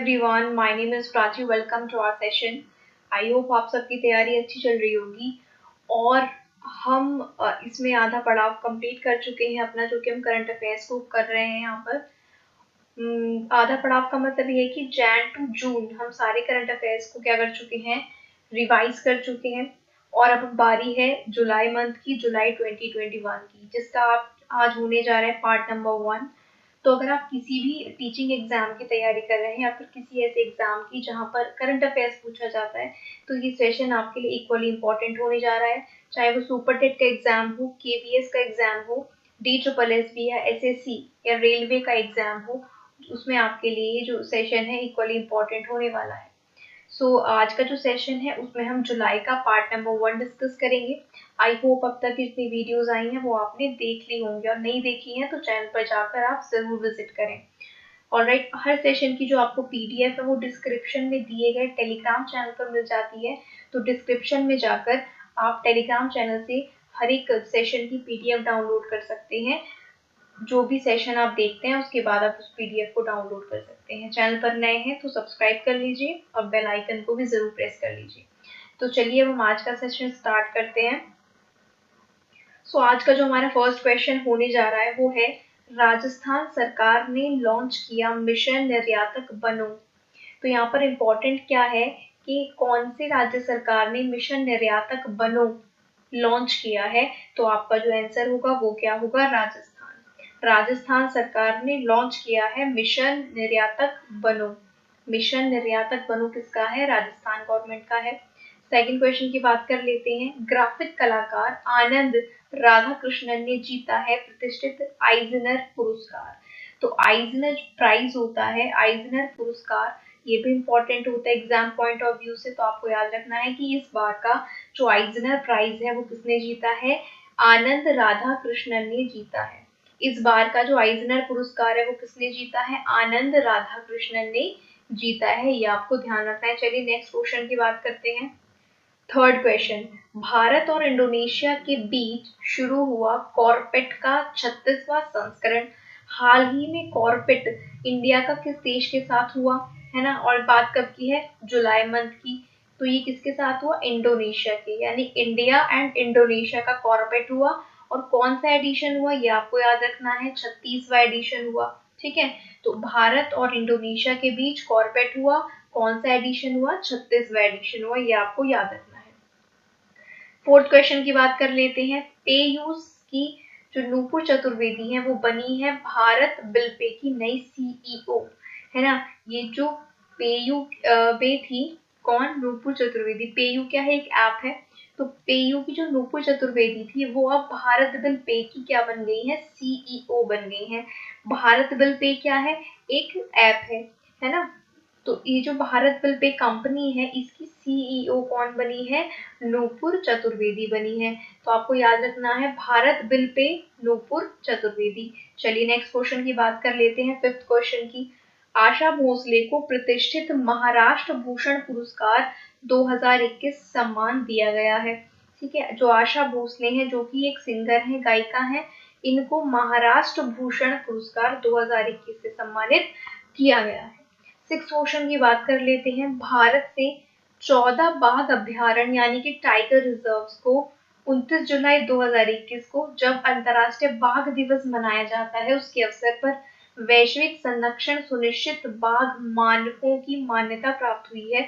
everyone, my name is Prachi. Welcome to our session. I hope आप सबकी तैयारी अच्छी चल रही होगी और हम इसमें आधा पड़ाव कंप्लीट कर चुके हैं अपना, जो कि हम करंट अफेयर्स को कर रहे हैं यहाँ पर। आधा पड़ाव का मतलब ये है कि जैन टू जून हम सारे करंट अफेयर्स को क्या कर चुके हैं, रिवाइज कर चुके हैं। और अब बारी है जुलाई मंथ की, जुलाई 2021 की, जिसका आप आज होने जा रहा है पार्ट नंबर 1। तो अगर आप किसी भी टीचिंग एग्जाम की तैयारी कर रहे हैं या फिर किसी ऐसे एग्जाम की जहां पर करंट अफेयर्स पूछा जाता है, तो ये सेशन आपके लिए इक्वली इंपॉर्टेंट होने जा रहा है। चाहे वो सुपर टेट का एग्जाम हो, केवीएस का एग्जाम हो, DSSB या SSC या रेलवे का एग्जाम हो, उसमें आपके लिए ये जो सेशन है इक्वली इंपॉर्टेंट होने वाला है। आज का जो सेशन है उसमें हम जुलाई का पार्ट नंबर 1 डिस्कस करेंगे। आई होप अब तक जितनी वीडियोस आई हैं वो आपने देख ली होंगी, और नहीं देखी हैं तो चैनल पर जाकर आप जरूर विजिट करें। ऑलराइट, हर सेशन की जो आपको PDF है वो डिस्क्रिप्शन में दिए गए टेलीग्राम चैनल पर मिल जाती है। तो डिस्क्रिप्शन में जाकर आप टेलीग्राम चैनल से हर एक सेशन की PDF डाउनलोड कर सकते हैं। जो भी सेशन आप देखते हैं उसके बाद आप उस PDF को डाउनलोड कर सकते हैं। चैनल पर नए हैं तो सब्सक्राइब कर लीजिए और बेल आइकन को भी जरूर प्रेस कर लीजिए। तो चलिए अब हम आज का सेशन स्टार्ट करते हैं। आज का जो हमारा फर्स्ट क्वेश्चन होने जा रहा है वो है, राजस्थान सरकार ने लॉन्च किया मिशन निर्यातक बनो। तो यहाँ पर इम्पोर्टेंट क्या है कि कौन से राज्य सरकार ने मिशन निर्यातक बनो लॉन्च किया है। तो आपका जो आंसर होगा वो क्या होगा, राजस्थान। राजस्थान सरकार ने लॉन्च किया है मिशन निर्यातक बनो। मिशन निर्यातक बनो किसका है, राजस्थान गवर्नमेंट का है। सेकंड क्वेश्चन की बात कर लेते हैं। ग्राफिक कलाकार आनंद राधाकृष्णन ने जीता है प्रतिष्ठित आइजनर पुरस्कार। तो आइजनर प्राइज होता है, आइजनर पुरस्कार, ये भी इंपॉर्टेंट होता है एग्जाम पॉइंट ऑफ व्यू से। तो आपको याद रखना है कि इस बार का जो आइजनर प्राइज है वो किसने जीता है, आनंद राधाकृष्णन ने जीता है। इस बार का जो आइजनर पुरस्कार है वो किसने जीता है, आनंद राधाकृष्णन ने जीता है, ये आपको ध्यान रखना है। चलिए नेक्स्ट क्वेश्चन की बात करते हैं। थर्ड क्वेश्चन, भारत और इंडोनेशिया के बीच शुरू हुआ कॉर्पेट का 36वां संस्करण हाल ही में कॉर्पेट इंडिया का किस देश के साथ हुआ है ना, और बात कब की है, जुलाई मंथ की। तो ये किसके साथ हुआ, इंडोनेशिया के, यानी इंडिया एंड इंडोनेशिया का कॉर्पेट हुआ। और कौन सा एडिशन हुआ ये आपको याद रखना है, 36वां एडिशन हुआ। ठीक है, तो भारत और इंडोनेशिया के बीच कॉर्पेट हुआ, कौन सा एडिशन हुआ, 36वां एडिशन हुआ, ये आपको याद रखना है। फोर्थ क्वेश्चन की बात कर लेते हैं। पेयूज की जो नूपुर चतुर्वेदी है वो बनी है भारत बिल पे की नई CEO, है ना। ये जो पेयू पे थी, कौन, नूपुर चतुर्वेदी। पेयू क्या है, एक ऐप है। तो पेयू की जो नूपुर चतुर्वेदी थी वो अब भारत बिल पे की क्या बन गई है, CEO बन गई है। भारत बिल पे क्या है, एक ऐप है ना। तो ये जो भारत बिल पे कंपनी है इसकी CEO कौन बनी है, नूपुर चतुर्वेदी बनी है। तो आपको याद रखना है भारत बिल पे नूपुर चतुर्वेदी। चलिए नेक्स्ट क्वेश्चन की बात कर लेते हैं, फिफ्थ क्वेश्चन की। आशा भोसले को प्रतिष्ठित महाराष्ट्र भूषण पुरस्कार 2021 सम्मान दिया गया है। ठीक है, जो आशा भोसले हैं जो कि एक सिंगर है, गायिका है, इनको महाराष्ट्र भूषण पुरस्कार 2021 से सम्मानित किया गया है। सिक्स क्वेश्चन की बात कर लेते हैं। भारत से 14 बाघ अभ्यारण्य यानी कि टाइगर रिजर्व्स को 29 जुलाई 2021 को जब अंतर्राष्ट्रीय बाघ दिवस मनाया जाता है उसके अवसर पर वैश्विक संरक्षण सुनिश्चित बाघ मानकों की मान्यता प्राप्त हुई है।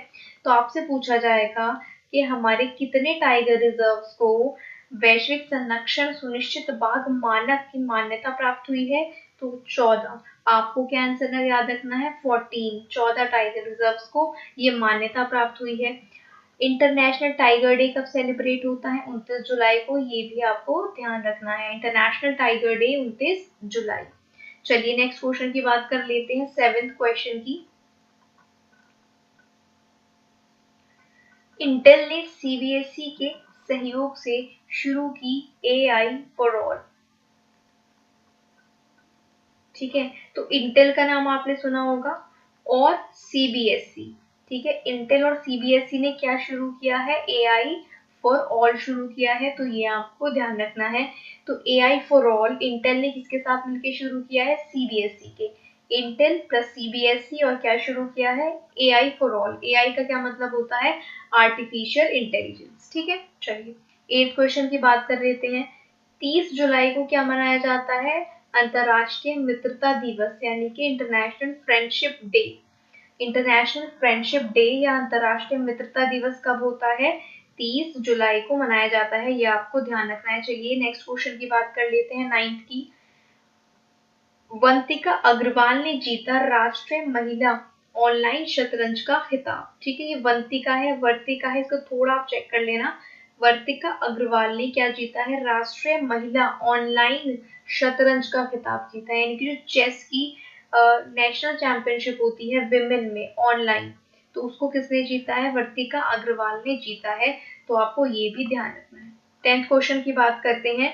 तो आपसे पूछा जाएगा कि हमारे कितने टाइगर रिजर्व्स को वैश्विक संरक्षण सुनिश्चित बाघ मानक की मान्यता प्राप्त हुई है, तो 14। आपको क्या आंसर याद रखना है, 14, 14 टाइगर रिजर्व्स को ये मान्यता प्राप्त हुई है। इंटरनेशनल टाइगर डे कब सेलिब्रेट होता है, 29 जुलाई को, ये भी आपको ध्यान रखना है। इंटरनेशनल टाइगर डे 29 जुलाई। चलिए नेक्स्ट क्वेश्चन की बात कर लेते हैं, सेवेंथ क्वेश्चन की। इंटेल ने CBSE के सहयोग से शुरू की AI फॉर ऑल। ठीक है, तो इंटेल का नाम आपने सुना होगा और CBSE, ठीक है, इंटेल और CBSE ने क्या शुरू किया है, AI फॉर ऑल शुरू किया है। तो ये आपको ध्यान रखना है। तो AI फॉर ऑल इंटेल ने किसके साथ मिलकर शुरू किया है, CBSE के। इंटेल प्लस सीबीएसई और क्या शुरू किया है, एआई फॉर ऑल। एआई का क्या मतलब होता है, आर्टिफिशियल इंटेलिजेंस। ठीक है, चलिए 8th क्वेश्चन की बात कर लेते हैं। 30 जुलाई को क्या मनाया जाता है, अंतर्राष्ट्रीय मित्रता दिवस यानी कि international friendship day. International friendship day या अंतर्राष्ट्रीय मित्रता दिवस कब होता है, 30 जुलाई को मनाया जाता है, ये आपको ध्यान रखना है। चलिए नेक्स्ट क्वेश्चन की बात कर लेते हैं 9th की। वंतिका अग्रवाल ने जीता राष्ट्रीय महिला ऑनलाइन शतरंज का खिताब। ठीक है, ये वंतिका है, वर्तिका है, इसको थोड़ा आप चेक कर लेना। वर्तिका अग्रवाल ने क्या जीता है, राष्ट्रीय महिला ऑनलाइन शतरंज का खिताब जीता है, यानी कि जो चेस की नेशनल चैंपियनशिप होती है विमेन में ऑनलाइन, तो उसको किसने जीता है, वर्तिका अग्रवाल ने जीता है। तो आपको ये भी ध्यान रखना है। 10th क्वेश्चन की बात करते हैं।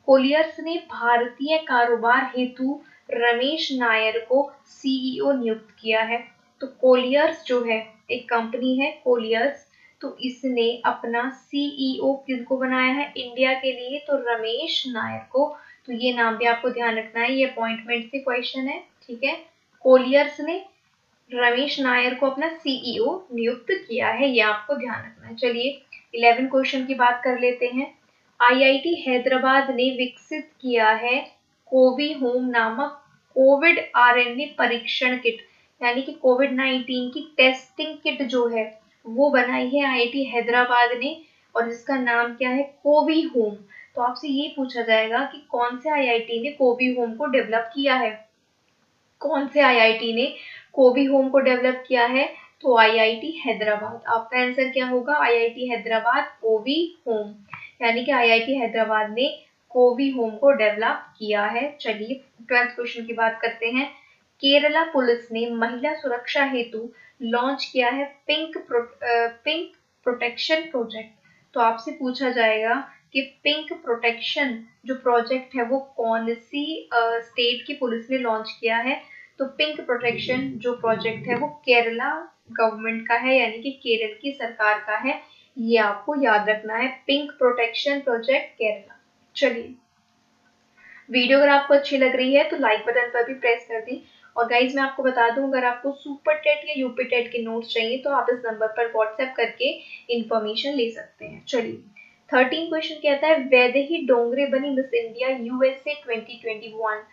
कोलियर्स ने भारतीय कारोबार हेतु रमेश नायर को सीईओ नियुक्त किया है। तो कोलियर्स जो है एक कंपनी है कोलियर्स, तो इसने अपना सीईओ किसको बनाया है इंडिया के लिए, तो रमेश नायर को। तो ये नाम भी आपको ध्यान रखना है, ये अपॉइंटमेंट से क्वेश्चन है। ठीक है, कोलियर्स ने रमेश नायर को अपना सीईओ नियुक्त किया है, ये आपको ध्यान रखना है। चलिए 11 क्वेश्चन की बात कर लेते हैं। आईआईटी हैदराबाद ने विकसित किया है कोवी होम नामक कोविड आरएनए परीक्षण किट, यानी कि कोविड-19 की टेस्टिंग किट जो है वो बनाई है आईआईटी हैदराबाद ने, और जिसका नाम क्या है, कोवी होम। तो आपसे ये पूछा जाएगा कि कौन से आईआईटी ने कोवी होम को डेवलप किया है, कौन से आईआईटी ने कोवी होम को डेवलप किया है, तो आईआईटी हैदराबाद। आपका आंसर क्या होगा, आईआईटी हैदराबाद कोवी होम, यानी कि आईआईटी हैदराबाद ने कोवी होम को डेवलप किया है। चलिए 12th क्वेश्चन की बात करते हैं। केरला पुलिस ने महिला सुरक्षा हेतु लॉन्च किया है पिंक प्रोटेक्शन प्रोजेक्ट। तो आपसे पूछा जाएगा कि पिंक प्रोटेक्शन जो प्रोजेक्ट है वो कौन सी स्टेट की पुलिस ने लॉन्च किया है, तो पिंक प्रोटेक्शन जो प्रोजेक्ट है वो केरला गवर्नमेंट का है, यानी कि केरल की सरकार का है, ये आपको याद रखना है, पिंक प्रोटेक्शन प्रोजेक्ट केरला। चलिए वीडियो अगर आपको अच्छी लग रही है तो लाइक बटन पर भी प्रेस कर दी, और गाइज मैं आपको बता दूं अगर आपको सुपर टेट या यूपी टेट के नोट्स चाहिए तो आप इस नंबर पर व्हाट्सएप करके इंफॉर्मेशन ले सकते हैं। चलिए 13 क्वेश्चन कहता है, वैदेही डोंगरे बनी मिस इंडिया यूएसए 2021।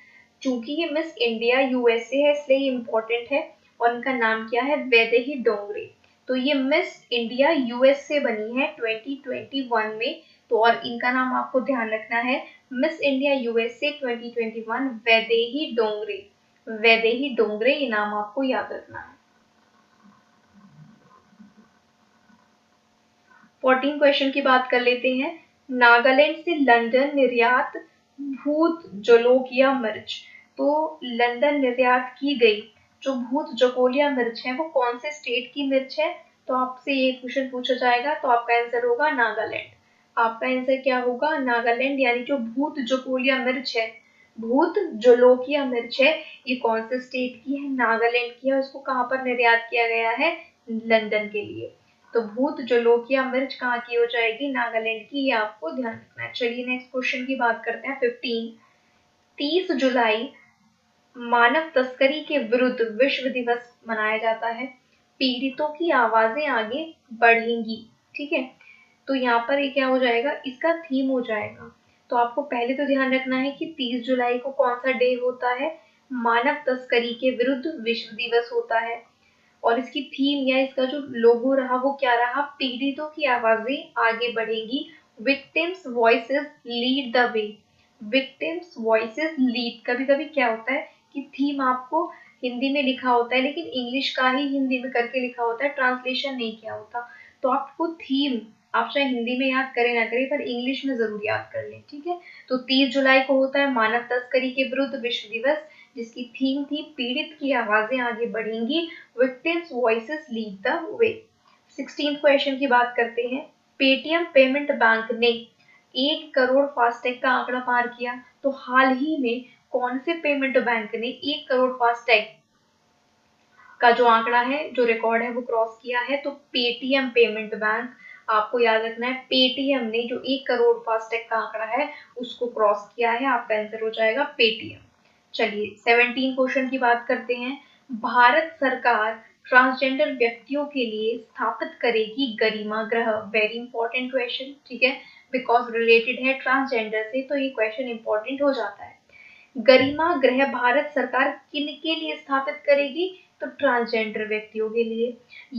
चूंकि ये मिस इंडिया यूएसए है इसलिए इम्पोर्टेंट है, और इनका नाम क्या है, वैदेही डोंगरे। तो ये मिस इंडिया यूएसए बनी है 2021 में, तो और इनका नाम आपको ध्यान रखना है, miss India USA 2021 Vaidehi Dongre. Vaidehi Dongre ये नाम आपको याद रखना है। 14 क्वेश्चन की बात कर लेते हैं। नागालैंड से लंदन निर्यात भूत जोलोकिया मिर्च। तो लंदन निर्यात की गई जो भूत जोकोलिया मिर्च है वो कौन से स्टेट की मिर्च है, तो आपसे ये क्वेश्चन पूछा जाएगा, तो आपका आंसर होगा नागालैंड। आपका आंसर क्या होगा, नागालैंड, यानी जो भूत जोकोलिया मिर्च है, भूत जोलोकिया मिर्च है, ये कौन से स्टेट की है, नागालैंड की है। उसको कहाँ पर निर्यात किया गया है, लंदन के लिए। तो भूत जोलोकिया मिर्च कहाँ की हो जाएगी, नागालैंड की, ये आपको ध्यान रखना है। चलिए नेक्स्ट क्वेश्चन की बात करते हैं 15। 30 जुलाई मानव तस्करी के विरुद्ध विश्व दिवस मनाया जाता है, पीड़ितों की आवाजें आगे बढ़ेंगी। ठीक है, तो यहाँ पर ये क्या हो जाएगा, इसका थीम हो जाएगा। तो आपको पहले तो ध्यान रखना है कि 30 जुलाई को कौन सा डे होता है, मानव तस्करी के विरुद्ध विश्व दिवस होता है, और इसकी थीम या इसका जो लोगो रहा वो क्या रहा, पीड़ितों की आवाजें आगे बढ़ेंगी, victims voices lead the way. Victims voices lead, कभी कभी क्या होता है कि थीम आपको हिंदी में लिखा होता है लेकिन इंग्लिश का ही हिंदी में करके लिखा होता है, ट्रांसलेशन नहीं किया होता, तो आपको थीम आप चाहे हिंदी में याद करें ना करें पर इंग्लिश में जरूर याद कर लें। ठीक है, तो 30 जुलाई को होता है मानव तस्करी के विरुद्ध विश्व दिवस, जिसकी थीम थी पीड़ित की आवाजें आगे बढ़ेंगी, victims voices lead the way. 16th question की बात करते हैं। पेटीएम पेमेंट बैंक ने 1 करोड़ फास्टैग का आंकड़ा पार किया। तो हाल ही में कौन से पेमेंट बैंक ने 1 करोड़ फास्टैग का जो आंकड़ा है, जो रिकॉर्ड है वो क्रॉस किया है, तो पेटीएम पेमेंट बैंक। आपको याद रखना है पेटीएम ने जो 1 करोड़ फास्टैग का आंकड़ा है उसको क्रॉस किया है, आपका आंसर हो जाएगा पेटीएम। चलिए 17 क्वेश्चन की बात करते हैं। भारत सरकार ट्रांसजेंडर व्यक्तियों के लिए स्थापित करेगी गरिमा गृह। वेरी इंपॉर्टेंट क्वेश्चन, ठीक है, बिकॉज रिलेटेड है ट्रांसजेंडर से, तो ये क्वेश्चन इंपॉर्टेंट हो जाता है। गरिमा गृह भारत सरकार किन के लिए स्थापित करेगी? तो ट्रांसजेंडर व्यक्तियों के लिए।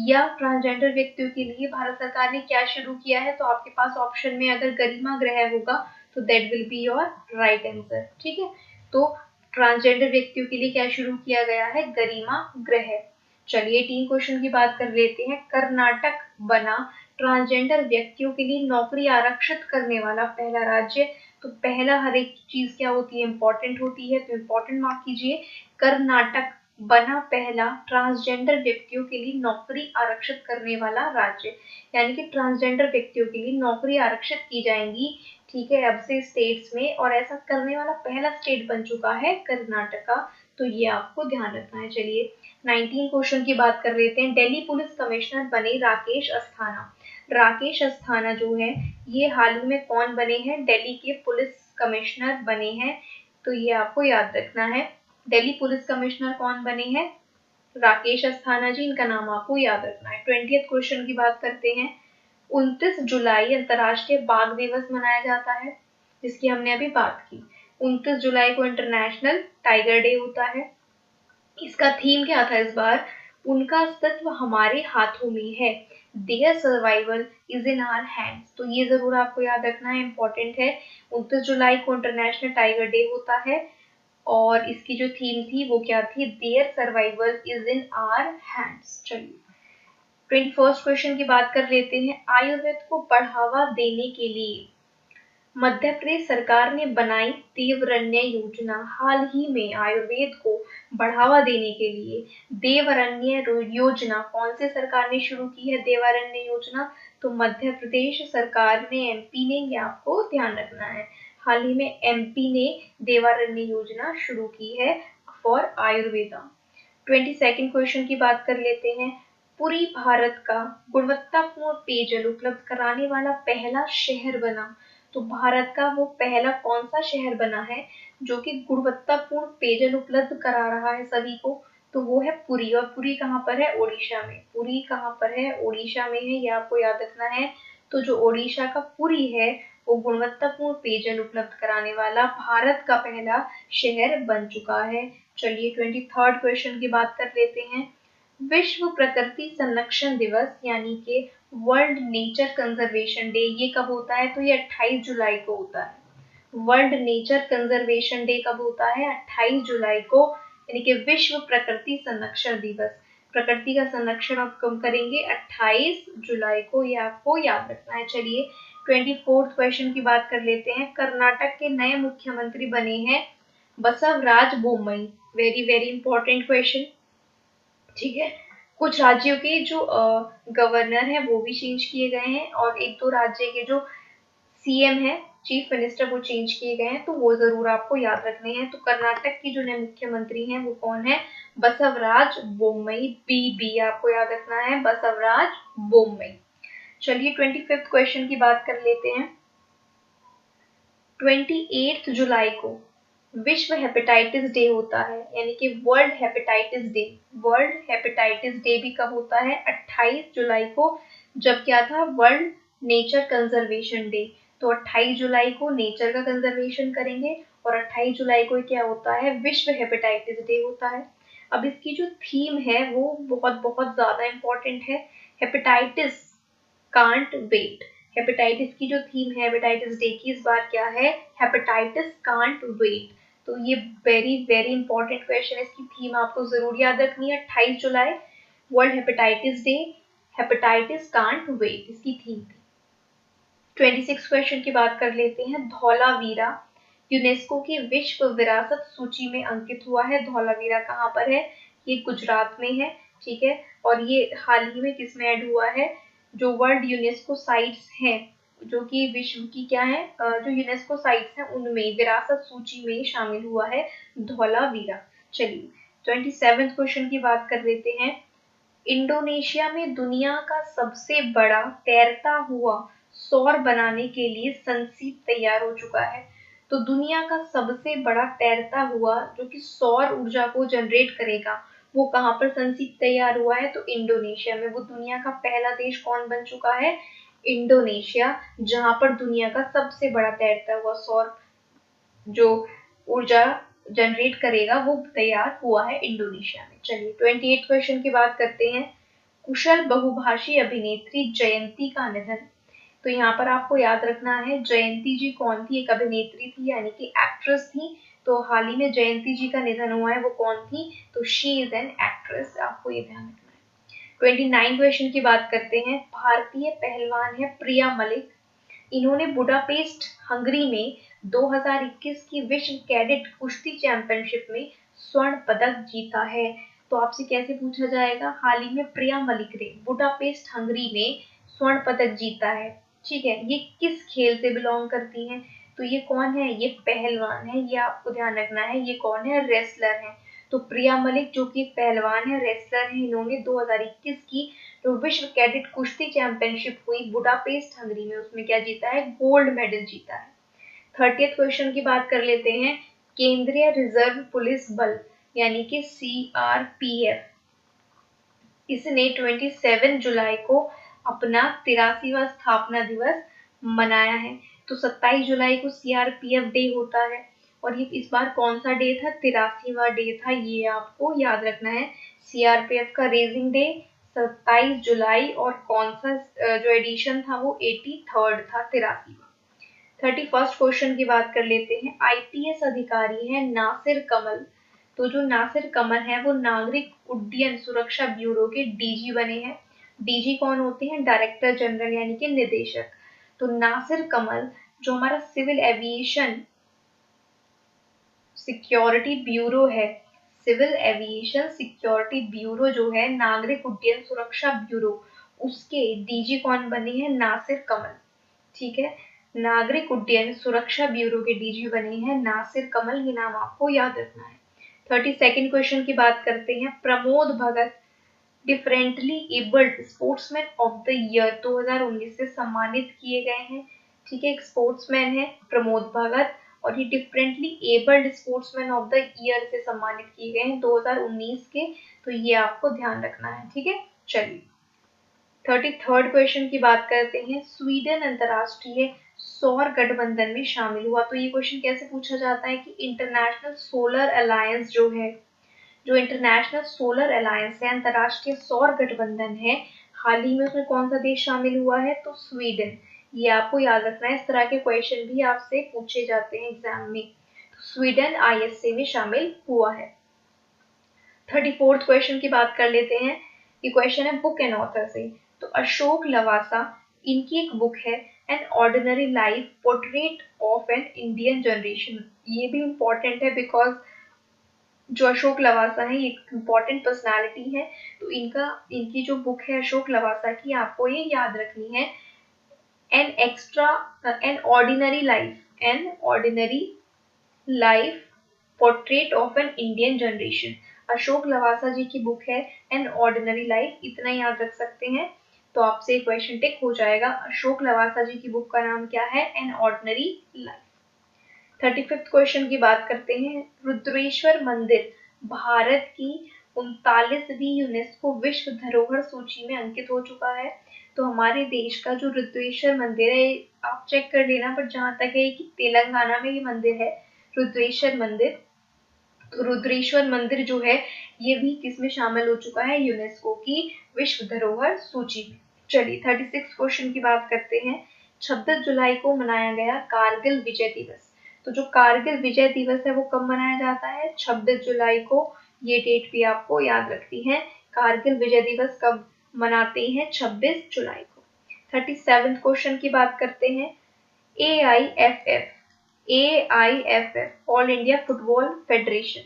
या ट्रांसजेंडर व्यक्तियों के लिए भारत सरकार ने क्या शुरू किया है? तो आपके पास ऑप्शन में अगर गरिमा गृह होगा तो that will be your right answer, ठीक है। तो ट्रांसजेंडर व्यक्तियों के लिए क्या शुरू किया गया है? गरिमा गृह। चलिए 3 क्वेश्चन की बात कर लेते हैं। कर्नाटक बना ट्रांसजेंडर व्यक्तियों के लिए नौकरी आरक्षित करने वाला पहला राज्य। तो पहला हर एक चीज क्या होती है? इंपॉर्टेंट होती है, तो इंपॉर्टेंट मार्क कीजिए। कर्नाटक बना पहला ट्रांसजेंडर व्यक्तियों के लिए नौकरी आरक्षित करने वाला राज्य, यानी कि ट्रांसजेंडर व्यक्तियों के लिए नौकरी आरक्षित की जाएंगी, ठीक है, अब से स्टेट्स में, और ऐसा करने वाला पहला स्टेट बन चुका है कर्नाटका। तो ये आपको ध्यान रखना है। चलिए 19 क्वेश्चन की बात कर लेते हैं। दिल्ली पुलिस कमिश्नर बने राकेश अस्थाना। राकेश अस्थाना जो है ये हाल ही में कौन बने हैं? दिल्ली के पुलिस कमिश्नर बने हैं। तो ये आपको याद रखना है। दिल्ली पुलिस कमिश्नर कौन बने हैं? राकेश अस्थाना जी, इनका नाम आपको याद रखना है। 20th क्वेश्चन की बात करते हैं। 29 जुलाई अंतर्राष्ट्रीय बाघ दिवस मनाया जाता है, जिसकी हमने अभी बात की। 29 जुलाई को इंटरनेशनल टाइगर डे होता है। इसका थीम क्या था इस बार? उनका अस्तित्व हमारे हाथों में है, their survival is in our hands. तो ये जरूर आपको याद रखना है, इंपॉर्टेंट है। 29 जुलाई को इंटरनेशनल टाइगर डे होता है और इसकी जो थीम थी वो क्या थी? Their survival is in our hands. चलिए 21st क्वेश्चन की बात कर लेते हैं। आयुर्वेद को बढ़ावा देने के लिए मध्य प्रदेश सरकार ने बनाई देवरण्य योजना। हाल ही में आयुर्वेद को बढ़ावा देने के लिए देवरण्य योजना कौन से सरकार ने शुरू की है? देवरण्य योजना तो मध्य प्रदेश सरकार ने, एमपी ने, ये आपको ध्यान रखना है। हाल ही में एमपी ने देवरण्य योजना शुरू की है फॉर आयुर्वेदा। 22nd क्वेश्चन की बात कर लेते हैं। पूरी भारत का गुणवत्तापूर्ण पेयजल उपलब्ध कराने वाला पहला शहर बना। तो भारत का वो पहला कौन सा शहर बना है जो कि गुणवत्तापूर्ण पेयजल उपलब्ध करा रहा है सभी को? तो वो है पुरी। और पुरी कहाँ पर है? ओडिशा में। पुरी कहाँ पर है? ओडिशा में है, ये आपको याद रखना है। तो जो ओडिशा का पुरी है वो गुणवत्तापूर्ण पेयजल उपलब्ध कराने वाला भारत का पहला शहर बन चुका है। चलिए 23rd क्वेश्चन की बात कर लेते हैं। विश्व प्रकृति संरक्षण दिवस यानी कि वर्ल्ड नेचर कंजर्वेशन डे ये कब होता है? तो ये 28 जुलाई को होता है। वर्ल्ड नेचर कंजर्वेशन डे कब होता है? 28 जुलाई को, यानी कि विश्व प्रकृति संरक्षण दिवस। प्रकृति का संरक्षण आप कब करेंगे? 28 जुलाई को, ये आपको याद रखना है। चलिए 24th क्वेश्चन की बात कर लेते हैं। कर्नाटक के नए मुख्यमंत्री बने हैं Basavaraj Bommai. Very very important question, ठीक है। कुछ राज्यों के जो गवर्नर हैं वो भी चेंज किए गए हैं और एक दो राज्य के जो सीएम है, चीफ मिनिस्टर, वो चेंज किए गए हैं, तो वो जरूर आपको याद रखने हैं। तो कर्नाटक की जो नए मुख्यमंत्री हैं वो कौन है? बसवराज बोम्मई। बी आपको याद रखना है, बसवराज बोम्मई। चलिए 25th क्वेश्चन की बात कर लेते हैं। 28 जुलाई को विश्व हेपेटाइटिस डे होता है, यानी कि world hepatitis day. World hepatitis day भी कब होता है? 28 जुलाई को। जब क्या था? World nature conservation day. तो 28 जुलाई को नेचर का कंजर्वेशन करेंगे और 28 जुलाई को क्या होता है? विश्व हेपेटाइटिस डे होता है। अब इसकी जो थीम है वो बहुत बहुत ज्यादा इंपॉर्टेंट है। Hepatitis can't wait. हेपेटाइटिस की जो थीम है हेपेटाइटिस डे की इस बार क्या है? Hepatitis can't wait. तो ये वेरी वेरी इंपॉर्टेंट क्वेश्चन है, इसकी थीम आपको जरूर याद रखनी है। 28 जुलाई world hepatitis day, hepatitis can't wait इसकी थीम थी। 26 क्वेश्चन की बात कर लेते हैं। धौलावीरा यूनेस्को की विश्व विरासत सूची में अंकित हुआ है। धौलावीरा कहाँ पर है? ये गुजरात में है, ठीक है। और ये हाल ही में किसमें ऐड हुआ है? जो वर्ल्ड यूनेस्को साइट्स हैं, जो कि विश्व की क्या है, जो यूनेस्को साइट्स हैं उनमें विरासत सूची में शामिल हुआ है धौलावीरा। चलिए 27th क्वेश्चन की बात कर लेते हैं। इंडोनेशिया में दुनिया का सबसे बड़ा तैरता हुआ सौर बनाने के लिए संसीप तैयार हो चुका है। तो दुनिया का सबसे बड़ा तैरता हुआ जो कि सौर ऊर्जा को जनरेट करेगा वो कहाँ पर संसीप तैयार हुआ है, तो इंडोनेशिया में। वो दुनिया का पहला देश कौन बन चुका है, इंडोनेशिया, जहां पर दुनिया का सबसे बड़ा तैरता हुआ सौर जो ऊर्जा जनरेट करेगा वो तैयार हुआ है इंडोनेशिया में। चलिए 28 क्वेश्चन की बात करते हैं। कुशल बहुभाषी अभिनेत्री जयंती का निधन। तो यहाँ पर आपको याद रखना है जयंती जी कौन थी, एक अभिनेत्री थी यानी कि एक्ट्रेस थी। तो हाल ही में जयंती जी का निधन हुआ है, वो कौन थी, तो शी इज एन एक्ट्रेस, आपको ये ध्यान रखना है। 29 क्वेश्चन की बात करते हैं। भारतीय पहलवान है प्रिया मलिक। इन्होंने बुडापेस्ट हंगरी में 2021 की विश्व कैडेट कुश्ती चैंपियनशिप में स्वर्ण पदक जीता है। तो आपसे कैसे पूछा जाएगा, हाल ही में प्रिया मलिक ने बुडापेस्ट हंगरी में स्वर्ण पदक जीता है, ठीक है, ये किस खेल से बिलोंग करती हैं, तो ये कौन है, ये पहलवान है, ये आपको ध्यान रखना है। ये कौन है, रेसलर है। तो प्रिया मलिक जो कि पहलवान है, रेसलर है, इन्होंने 2021 की जो विश्व कैडेट कुश्ती चैंपियनशिप हुई बुडापेस्ट हंगरी में, उसमें क्या जीता है, गोल्ड मेडल जीता है। 30th क्वेश्चन की बात कर लेते हैं। केंद्रीय रिजर्व पुलिस बल यानी कि CRPF, इसने 27 जुलाई को अपना 83वां स्थापना दिवस मनाया है। तो 27 जुलाई को CRPF डे होता है और ये इस बार कौन सा डे था, 83वां डे था, ये आपको याद रखना है। CRPF का रेजिंग डे 27 जुलाई और कौन सा जो एडिशन था वो 83rd था, 83वां। 31st क्वेश्चन की बात कर लेते हैं। IPS अधिकारी है नासिर कमल। तो जो नासिर कमल है वो नागरिक उड्डयन सुरक्षा ब्यूरो के DG बने हैं। DG कौन होते हैं, डायरेक्टर जनरल यानी कि निदेशक। तो नासिर कमल जो हमारा सिविल एविएशन सिक्योरिटी ब्यूरो है, सिविल एविएशन सिक्योरिटी ब्यूरो जो है, नागरिक उड्डयन सुरक्षा ब्यूरो, उसके DG कौन बने हैं, नासिर कमल, ठीक है। नागरिक उड्डयन सुरक्षा ब्यूरो के DG बने हैं नासिर कमल, ये नाम आपको याद रखना है। 32nd क्वेश्चन की बात करते हैं। Pramod Bhagat differently abled sportsman of the year 2019 से सम्मानित किए गए हैं, ठीक है। एक स्पोर्ट्समैन है प्रमोद भगत और ये differently abled sportsman of the year से सम्मानित किए गए हैं 2019 के, तो ये आपको ध्यान रखना है, ठीक है। चलिए 33rd क्वेश्चन की बात करते हैं। स्वीडन अंतरराष्ट्रीय सौर गठबंधन में शामिल हुआ। तो ये क्वेश्चन कैसे पूछा जाता है कि इंटरनेशनल सोलर अलायंस जो है, जो इंटरनेशनल सोलर अलायंस है, अंतरराष्ट्रीय सौर गठबंधन है, हाल ही में उसमें कौन सा देश शामिल हुआ है, तो स्वीडन। ये आपको याद रखना है, इस तरह के क्वेश्चन भी आपसे पूछे जाते हैं एग्जाम में। तो स्वीडन ISA में शामिल हुआ है। 34th क्वेश्चन की बात कर लेते हैं। ये क्वेश्चन है बुक एंड ऑथर से। तो अशोक लवासा, इनकी एक बुक है an ordinary life portrait of an Indian generation. ये भी इम्पोर्टेंट है बिकॉज जो अशोक लवासा है ये इम्पोर्टेंट पर्सनालिटी है। तो इनकी जो बुक है अशोक लवासा की, आपको ये याद रखनी है। An ordinary life portrait of an Indian generation. Ashok Lavasa ji की बुक है एन ऑर्डिनरी लाइफ, इतना याद रख सकते हैं तो आपसे क्वेश्चन टिक हो जाएगा। अशोक लवासा जी की बुक का नाम क्या है, an ordinary life. 35th question की बात करते हैं। रुद्रेश्वर मंदिर भारत की 39वीं यूनेस्को विश्व धरोहर सूची में अंकित हो चुका है। तो हमारे देश का जो रुद्रेश्वर मंदिर है, आप चेक कर लेना, पर जहां तक है कि तेलंगाना में ये मंदिर है रुद्रेश्वर मंदिर। तो रुद्रेश्वर मंदिर जो है ये भी किसमें शामिल हो चुका है, यूनेस्को की विश्व धरोहर सूची में। चलिए 36 क्वेश्चन की बात करते हैं। 26 जुलाई को मनाया गया कारगिल विजय दिवस। तो जो कारगिल विजय दिवस है वो कब मनाया जाता है, 26 जुलाई को। ये डेट भी आपको याद रखनी है। कारगिल विजय दिवस कब मनाते हैं, 26 जुलाई को। 37 क्वेश्चन की बात करते हैं। AIFF all India football federation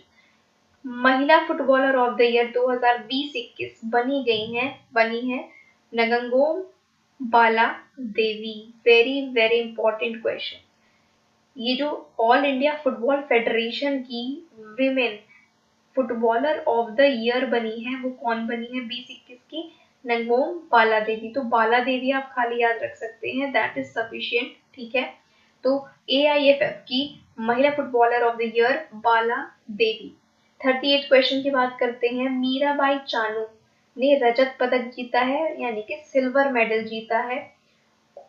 महिला फुटबॉलर ऑफ द ईयर 2020-21 बनी है Ngangom Bala Devi. Very very important question. ये जो ऑल इंडिया फुटबॉल फेडरेशन की women footballer of the year बनी है, वो कौन बनी है 2021 की, नगोम बाला देवी। तो बाला देवी आप खाली याद रख सकते हैं, दैट इज सफिशिएंट, ठीक है। तो AIFF की महिला footballer of the year Bala Devi. 38 question की बात करते हैं। मीराबाई चानू ने रजत पदक जीता है, यानी कि सिल्वर मेडल जीता है,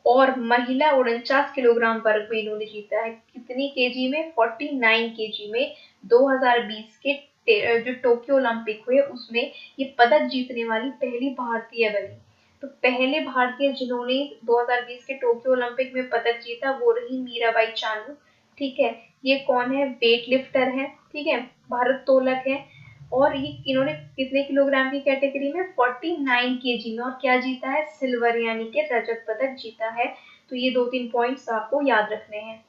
और महिला 49 किलोग्राम वर्ग में इन्होंने जीता है। कितनी केजी में? 49 केजी में 2020 के जो टोक्यो ओलंपिक हुए उसमें ये पदक जीतने वाली पहली भारतीय बनी। तो पहले भारतीय जिन्होंने 2020 के टोक्यो ओलंपिक में पदक जीता वो रही मीराबाई चानू। ठीक है, ये कौन है? वेट लिफ्टर है, ठीक है, भारोत्तोलक है, और ये इन्होंने कितने किलोग्राम की कैटेगरी में? 49 केजी में, और क्या जीता है? सिल्वर, यानी कि रजत पदक जीता है। तो ये 2-3 पॉइंट्स आपको याद रखने हैं।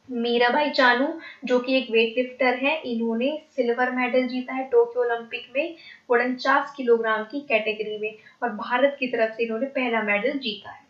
मीराबाई चानू जो कि एक वेट लिफ्टर है, इन्होंने सिल्वर मेडल जीता है टोक्यो ओलंपिक में 49 किलोग्राम की कैटेगरी में, और भारत की तरफ से इन्होंने पहला मेडल जीता है।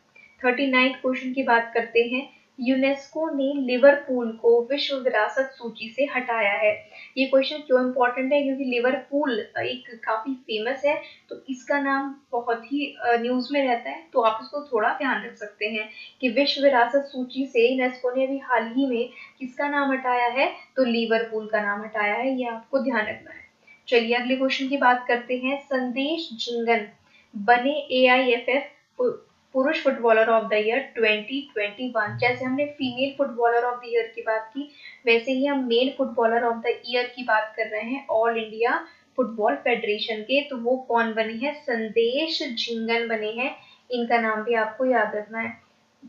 39 क्वेश्चन की बात करते हैं। यूनेस्को ने लिवरपूल को विश्व विरासत सूची से हटाया है। ये क्वेश्चन क्यों इंपॉर्टेंट है? क्योंकि लिवरपूल एक काफी फेमस है, तो इसका नाम बहुत ही न्यूज में रहता है, तो आप इसको थोड़ा ध्यान रख सकते हैं कि विश्व विरासत सूची से यूनेस्को ने अभी हाल ही में किसका नाम हटाया है? तो लिवरपूल का नाम हटाया है, ये आपको ध्यान रखना है। चलिए अगले क्वेश्चन की बात करते हैं। संदेश झिंगन बने AIFF पुरुष फुटबॉलर ऑफ द ईयर 2021। जैसे हमने female footballer of the year की बात की, वैसे ही हम male footballer of the year की बात कर रहे हैं ऑल इंडिया फुटबॉल फेडरेशन के। तो वो कौन बने हैं? संदेश झिंगन बने हैं। इनका नाम भी आपको याद रखना है।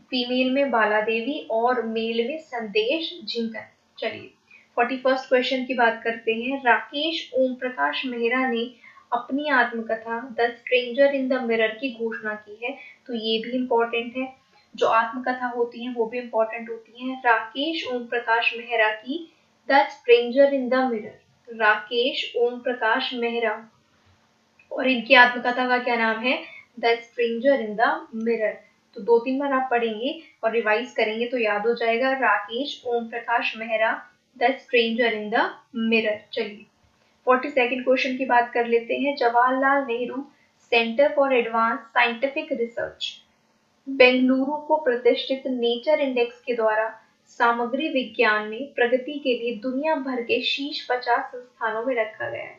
फीमेल में बाला देवी और मेल में संदेश झिंगन। चलिए 41 क्वेश्चन की बात करते हैं। राकेश ओम प्रकाश मेहरा ने अपनी आत्मकथा the stranger in the mirror की घोषणा की है, तो ये भी इम्पोर्टेंट है। जो आत्मकथा होती है वो भी इम्पोर्टेंट होती है। राकेश ओम प्रकाश मेहरा की the stranger in the mirror, Rakesh Om Prakash Mehra, और इनकी आत्मकथा का क्या नाम है? The stranger in the mirror. तो 2-3 बार आप पढ़ेंगे और रिवाइज करेंगे तो याद हो जाएगा। Rakesh Om Prakash Mehra, the stranger in the mirror. चलिए 42nd क्वेश्चन की बात कर लेते हैं। Jawaharlal Nehru centre for advance scientific research Bengaluru को प्रतिष्ठित नेचर इंडेक्स के द्वारा सामग्री विज्ञान में प्रगति के लिए दुनिया भर के शीर्ष 50 संस्थानों में रखा गया है।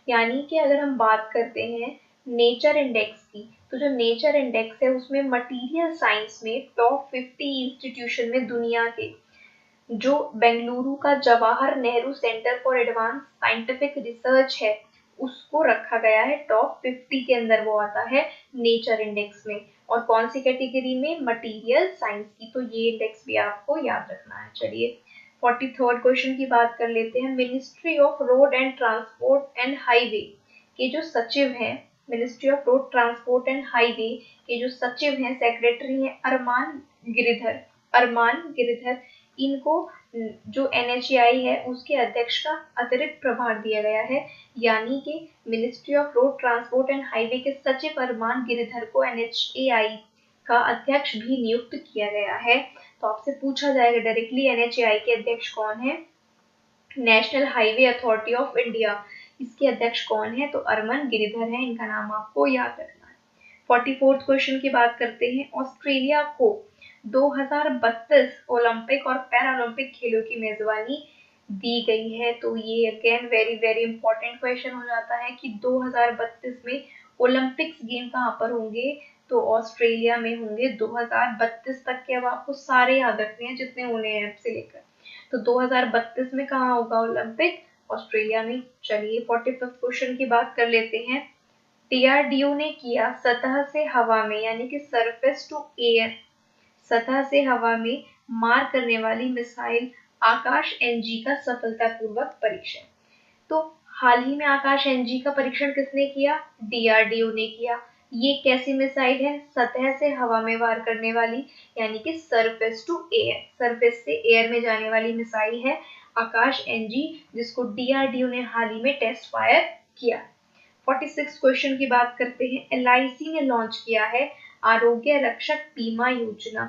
यानी कि अगर हम बात करते हैं नेचर इंडेक्स की, तो जो नेचर इंडेक्स है उसमें मटीरियल साइंस में टॉप 50 इंस्टीट्यूशन में दुनिया के जो बेंगलुरु का Jawahar Nehru centre for advance scientific research है उसको रखा गया है टॉप 50 के अंदर। वो आता है नेचर इंडेक्स में, और कौन सी कैटेगरी में? मटीरियल साइंस की। तो ये इंडेक्स भी आपको याद रखना है। चलिए 43rd क्वेश्चन की बात कर लेते हैं। Ministry of road and transport and highway के जो सचिव हैं, ministry of road transport and highway के जो सचिव हैं, सेक्रेटरी हैं अरमान गिरिधर, अरमान गिरिधर, इनको जो NHAI है उसके अध्यक्ष का अतिरिक्त प्रभार दिया गया है। यानी कि ministry of road transport and highway के सचिव अरमान गिरिधर को NHAI का अध्यक्ष भी नियुक्त किया गया है। तो आपसे पूछा जाएगा डायरेक्टली NHAI के अध्यक्ष कौन है? National highway authority of India, इसके अध्यक्ष कौन है? तो अरमान गिरिधर है। इनका नाम आपको याद रखना है। 44th क्वेश्चन की बात करते हैं। ऑस्ट्रेलिया को 2032 ओलंपिक और पैरालंपिक खेलों की मेजबानी दी गई है। तो ये again very very important question हो जाता है कि 2032 में ओलंपिक्स गेम कहाँ पर होंगे? तो ऑस्ट्रेलिया में होंगे। 2032 तक के अब आपको सारे याद रखने हैं जितने होने हैं से लेकर। तो 2032 में कहाँ होगा ओलंपिक? ऑस्ट्रेलिया में। चलिए 45th क्वेश्चन की बात कर लेते हैं। DRDO ने किया सतह से हवा में, यानी कि सरफेस टू एयर, सतह से हवा में मार करने वाली मिसाइल आकाश NG का सफलतापूर्वक परीक्षण। तो हाल ही में आकाश NG का परीक्षण किसने किया? DRDO ने किया। ये कैसी मिसाइल है? सतह से हवा में वार करने वाली, यानी कि सरफेस टू एयर, सरफेस से एयर में जाने वाली मिसाइल है आकाश NG, जिसको DRDO ने हाल ही में टेस्ट फायर किया। 46 क्वेश्चन की बात करते हैं। LIC ने लॉन्च किया है आरोग्य रक्षक बीमा योजना।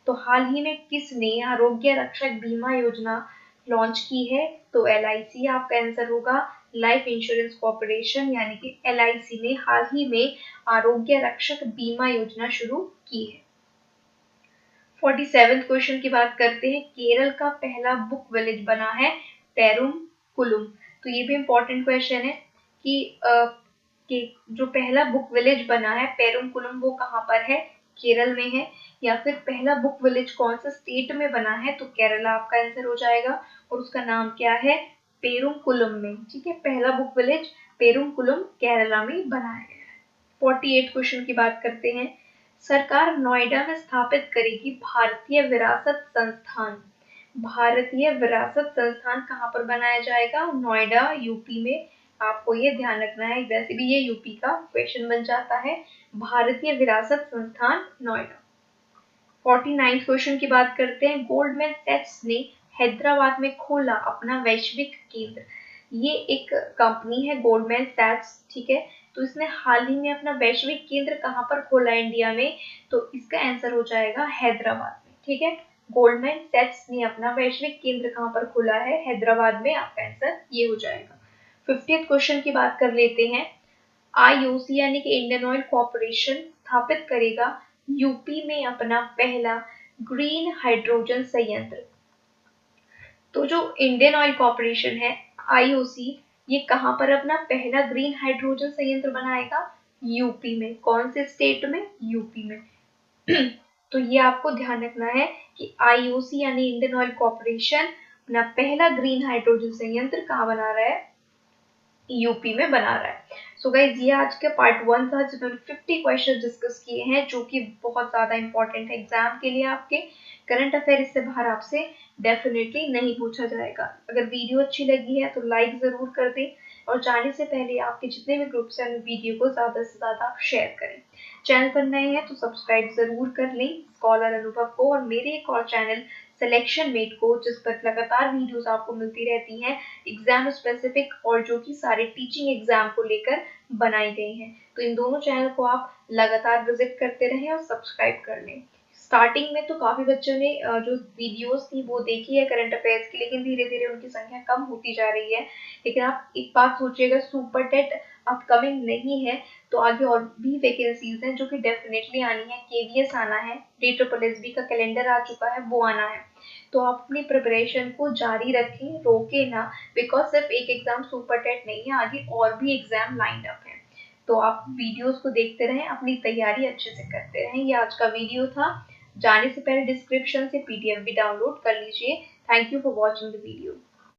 तो हाल ही में किसने आरोग्य रक्षक बीमा योजना लॉन्च की है? तो LIC आपका आंसर होगा। लाइफ इंश्योरेंस कॉर्पोरेशन यानी कि LIC ने हाल ही में आरोग्य रक्षक बीमा योजना शुरू की है। 47th क्वेश्चन की बात करते हैं। केरल का पहला बुक विलेज बना है पेरुमकुलम। तो ये भी इम्पोर्टेंट क्वेश्चन है कि जो पहला बुक विलेज बना है पेरुमकुलम वो कहाँ पर है, केरल में है। या फिर पहला बुक विलेज कौन सा स्टेट में बना है, तो केरला आपका आंसर हो जाएगा और उसका नाम क्या है, पेरुमकुलम में। ठीक है, पहला बुक विलेज पेरुमकुलम केरला में बनाया गया है। 48 क्वेश्चन की बात करते हैं। सरकार नोएडा में स्थापित करेगी भारतीय विरासत संस्थान। भारतीय विरासत संस्थान कहाँ पर बनाया जाएगा, नोएडा, यूपी में। आपको ये ध्यान रखना है, वैसे भी ये यूपी का क्वेश्चन बन जाता है। भारतीय विरासत संस्थान नोएडा। 49 क्वेश्चन की बात करते हैं। गोल्डमैन सैक्स ने हैदराबाद में खोला अपना वैश्विक केंद्र। ये एक कंपनी है गोल्डमैन सैक्स, ठीक है। तो इसने हाल ही में अपना वैश्विक केंद्र कहाँ पर खोला इंडिया में, तो इसका आंसर हो जाएगा हैदराबाद में। ठीक है, गोल्डमैन सैक्स ने अपना वैश्विक केंद्र कहाँ पर खोला है, हैदराबाद में। आपका आंसर ये हो जाएगा। 50th क्वेश्चन की बात कर लेते हैं। आईओसी यानी कि इंडियन ऑयल कॉर्पोरेशन स्थापित करेगा यूपी में अपना पहला ग्रीन हाइड्रोजन संयंत्र। तो जो इंडियन ऑयल कॉर्पोरेशन है आईओसी, ये कहां पर अपना पहला ग्रीन हाइड्रोजन संयंत्र बनाएगा, यूपी में। कौन से स्टेट में, यूपी में। तो ये आपको ध्यान रखना है कि आईओसी यानी इंडियन ऑयल कॉर्पोरेशन अपना पहला ग्रीन हाइड्रोजन संयंत्र कहाँ बना रहा है, यूपी में बना रहा है। सो गाइज ये आज का पार्ट 1 था जिसमें 50 क्वेश्चन डिस्कस किए हैं जो कि बहुत ज्यादा इंपॉर्टेंट है एग्जाम के लिए। आपके करंट अफेयर इससे बाहर आपसे डेफिनेटली नहीं पूछा जाएगा। अगर वीडियो अच्छी लगी है तो लाइक जरूर कर दें और जाने से पहले आपके जितने भी ग्रुप्स हैं वीडियो को ज्यादा से ज्यादा आप शेयर करें। चैनल पर नए हैं तो सब्सक्राइब जरूर कर लें स्कॉलर अनुभव को और मेरे एक और चैनल सिलेक्शन मेट को, जिस पर लगातार वीडियोस आपको मिलती रहती हैं एग्जाम स्पेसिफिक और जो कि सारे टीचिंग एग्जाम को लेकर बनाई गई हैं। तो इन दोनों चैनल को आप लगातार विजिट करते रहें और सब्सक्राइब कर लें। स्टार्टिंग में तो काफी बच्चों ने जो वीडियोस थी वो देखी है करंट अफेयर्स की, लेकिन धीरे धीरे उनकी संख्या कम होती जा रही है। लेकिन आप एक बात सोचिएगा, सुपर टेट अपकमिंग नहीं है तो आगे और भी वैकेंसीज हैं जो कि डेफिनेटली आनी है। केवीएस आना है, DSSB का कैलेंडर आ चुका है, वो आना है। तो आप अपनी प्रिपरेशन को जारी रखें, रोके ना, बिकॉज सिर्फ एक एग्जाम सुपर टेट नहीं है, आगे और भी एग्जाम लाइंड अप है। तो आप वीडियोस को देखते रहें, अपनी तैयारी अच्छे से करते रहें। ये आज का वीडियो था। जाने से पहले डिस्क्रिप्शन से PDF भी डाउनलोड कर लीजिए। Thank you for watching the video.